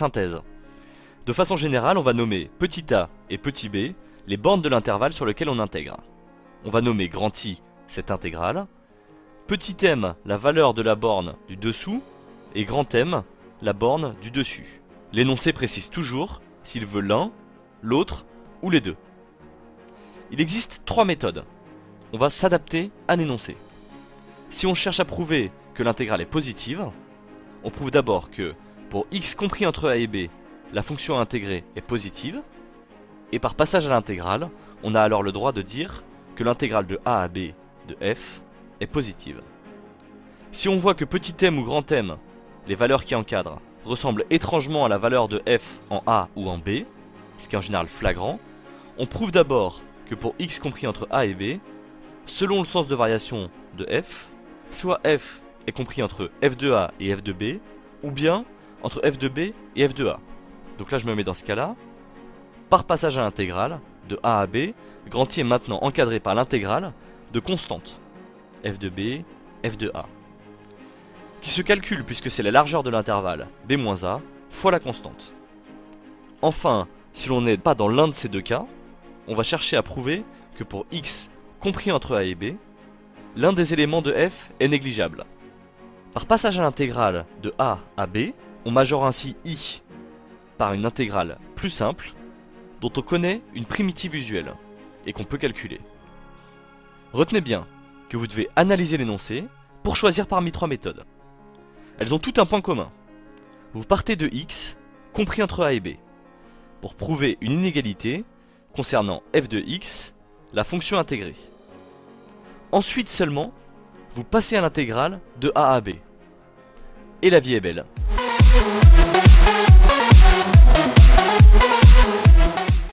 synthèse. De façon générale, on va nommer petit a et petit b les bornes de l'intervalle sur lequel on intègre. On va nommer grand I cette intégrale, petit m la valeur de la borne du dessous et grand M la borne du dessus. L'énoncé précise toujours s'il veut l'un, l'autre ou les deux. Il existe 3 méthodes. On va s'adapter à l'énoncé. Si on cherche à prouver que l'intégrale est positive, on prouve d'abord que pour x compris entre a et b, la fonction intégrée est positive, et par passage à l'intégrale, on a alors le droit de dire que l'intégrale de a à b de f est positive. Si on voit que petit m ou grand M, les valeurs qui encadrent, ressemblent étrangement à la valeur de f en a ou en b, ce qui est en général flagrant, on prouve d'abord que pour x compris entre a et b, selon le sens de variation de f, soit f est compris entre f de a et f de b, ou bien entre f de b et f de a. Donc là je me mets dans ce cas-là. Par passage à l'intégrale, de a à b, grand I est maintenant encadré par l'intégrale de constantes, f de b, f de a, qui se calcule puisque c'est la largeur de l'intervalle b moins a fois la constante. Enfin, si l'on n'est pas dans l'un de ces deux cas, on va chercher à prouver que pour x compris entre a et b, l'un des éléments de f est négligeable. Par passage à l'intégrale de a à b, on majore ainsi i par une intégrale plus simple, dont on connaît une primitive usuelle, et qu'on peut calculer. Retenez bien que vous devez analyser l'énoncé pour choisir parmi 3 méthodes. Elles ont toutes un point commun. Vous partez de x compris entre a et b, pour prouver une inégalité concernant f de x, la fonction intégrée. Ensuite seulement, vous passez à l'intégrale de a à b. Et la vie est belle.